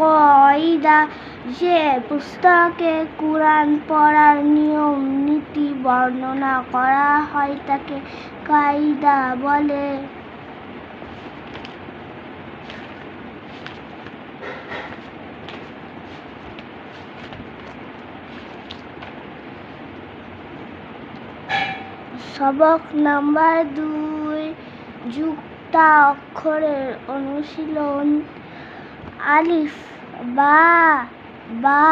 কয়দা, যে পুস্তকে কুরআন পড়ার নিয়ম নীতি বর্ণনা করা হয় তাকে কায়দা বলে। সবক নাম্বার 2, যুক্তা অক্ষরের অনুশীলন। আলিফ বা বা,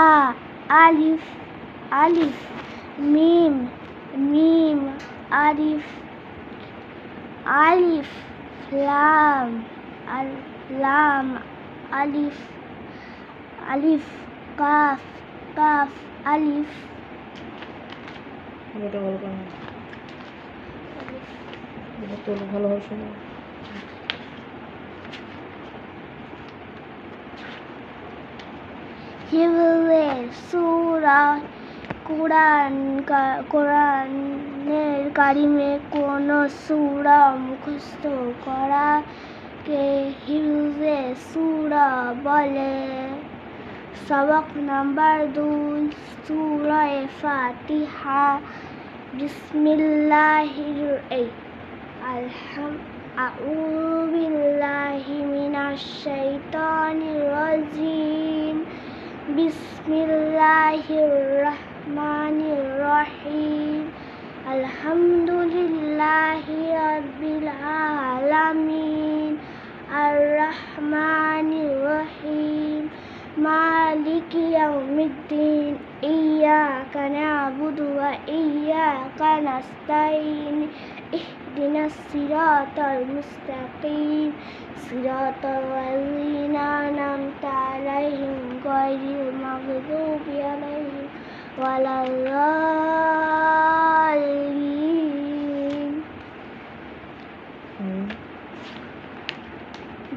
আলিফ আলিফ, মিম মিম, আলিফ আলিফ, লাম লাম, আলিফ আলিফ, কাফ কাফ, আলিফ। এটা ভালো করে এটা তো ভালোভাবে শোনো। হিফজে সূরা, কোরআনের কারিমে কোন সূরা মুখস্থ করাকে হিফজে সূরা বলে। সবক নাম্বার 2, সূরা ফাতিহা। বিসমিল্লাহির আউযু বিল্লাহি মিনাশ শাইতানির রাজিম। বিসমিল্লাহির রহমানির রহিম। আলহামদুলিল্লাহি রাব্বিল আলামিন। আর রহমানির রহিম। মালিকি ইয়াউমিদ্দিন। ইয়্যাকা না'বুদু ওয়া ইয়্যাকা নাস্তাঈন। ইহদিনাস সিরাতাল মুস্তাকিম। সিরাতাল লাযীনা আন'আমতা আলাইহিম গায়রিল মাগযুবি আলাইহিম ওয়ালাদ-দাল্লিন।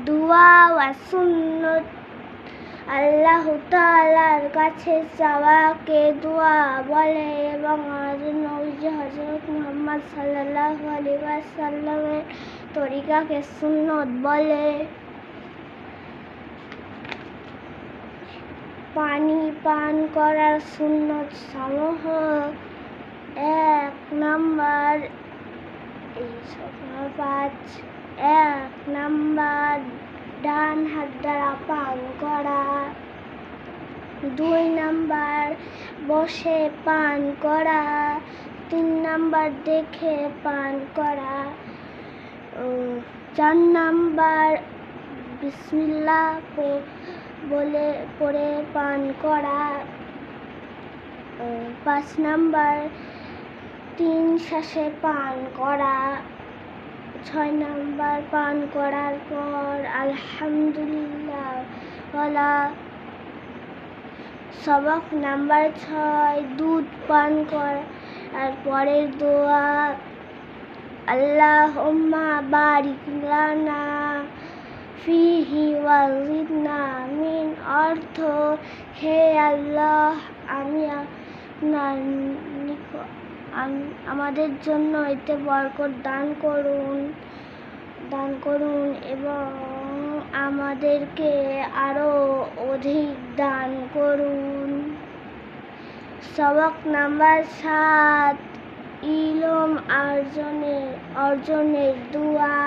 দুআ ওয়া সুন্নাত। আল্লাহ তাআলার কাছে চাওয়াকে দোয়া বলে এবং আমাদের নবী হযরত মুহাম্মদ সাল্লাল্লাহু আলাইহি ওয়াসাল্লামের তরিকাকে সুন্নত বলে। পানি পান করার সুন্নত সমূহ। 1 নাম্বার 1 নাম্বার ডান হাত দ্বারা পান করা। 2 নাম্বার বসে পান করা। 3 নাম্বার দেখে পান করা। 4 নাম্বার বিসমিল্লাহ বলে পড়ে পান করা। 5 নাম্বার 3 শ্বাসে পান করা। 6 নাম্বার পান করার পর আলহামদুলিল্লাহ বলা। সবক নাম্বার 6, দুধ পান করার পরের দোয়া। আল্লাহুম্মা বারিক লানা ফিহি ওয়া জিদনা মিন। অর্থ, হে আল্লাহ, আমাদের জন্য এতে বরকত দান করুন এবং আমাদেরকে আরো অধিক দান করুন। সবক নাম্বার 7, ইলম অর্জনের দোয়া।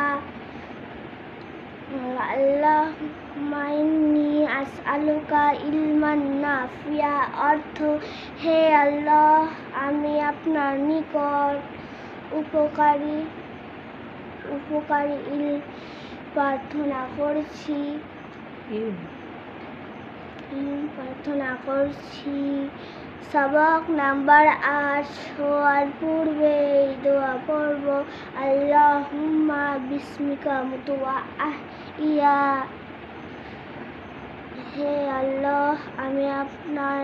আল্লাহুম্মা ইন্নী আসআলুকা ইলমান নাফিয়া। অর্থ, হে আল্লাহ, আমি আপনার নিকট উপকারী ইলম প্রার্থনা করছি। সবক নাম্বার 8, শোয়ার পূর্বে এই দোয়া পড়ব। আল্লাহুম্মা বিসমিকা মুতু ওয়া আহইয়া। হে আল্লাহ, আমি আপনার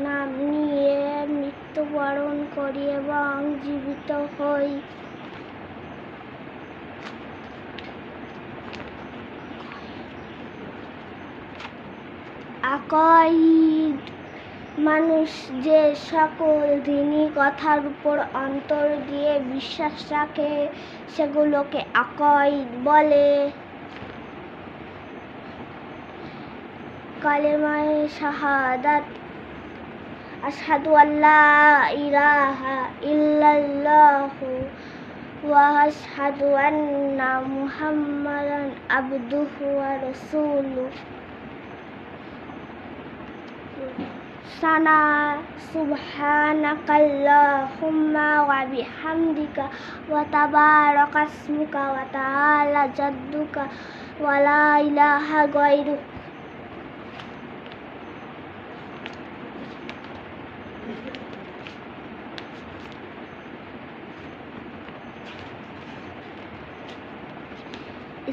নাম নিয়ে মৃত্যুবরণ করি এবং জীবিত হই। আকাইদ মানুষ যে সকল দ্বীনি কথার উপর অন্তর দিয়ে বিশ্বাস রাখে সেগুলোকে আকাইদ বলে। কালেমায়ে শাহাদাত আশহাদু আল্লা ইলাহা ইল্লাল্লাহু ওয়া আশহাদু আন্না মুহাম্মাদান আবদুহু ওয়া রাসূলুহু। সানা সুবহানাকাল্লাহুম্মা ওয়া বিহামদিকা ওয়া তাবারাকা ইসমুকা ওয়া তাআলা জাদ্দুকা ওয়া লা ইলাহা গায়রুক।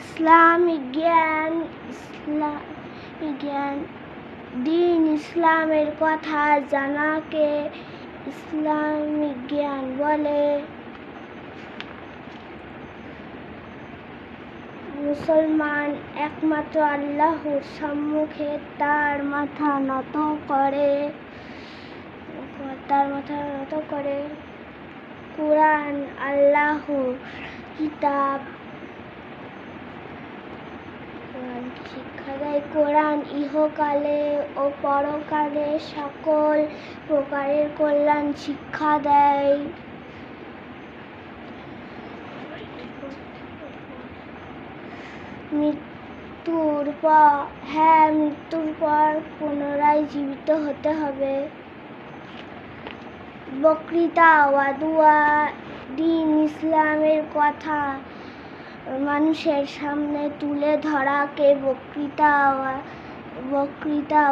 ইসলামিক জ্ঞান দ্বীন ইসলামের কথা জানাকে ইসলামিক জ্ঞান বলে। মুসলমান একমাত্র আল্লাহর সম্মুখে তার মাথা নত করে। কুরআন আল্লাহর কিতাব। শিক্ষা দেয় কোরআন ইহকালে ও পরকালে সকল প্রকারের কল্যাণ শিক্ষা দেয়। মৃত্যুর পর পুনরায় জীবিত হতে হবে। বক্তৃতা ওয়া দুআ দ্বীন ইসলামের কথা মানুষের সামনে তুলে ধরাকে বক্তৃতা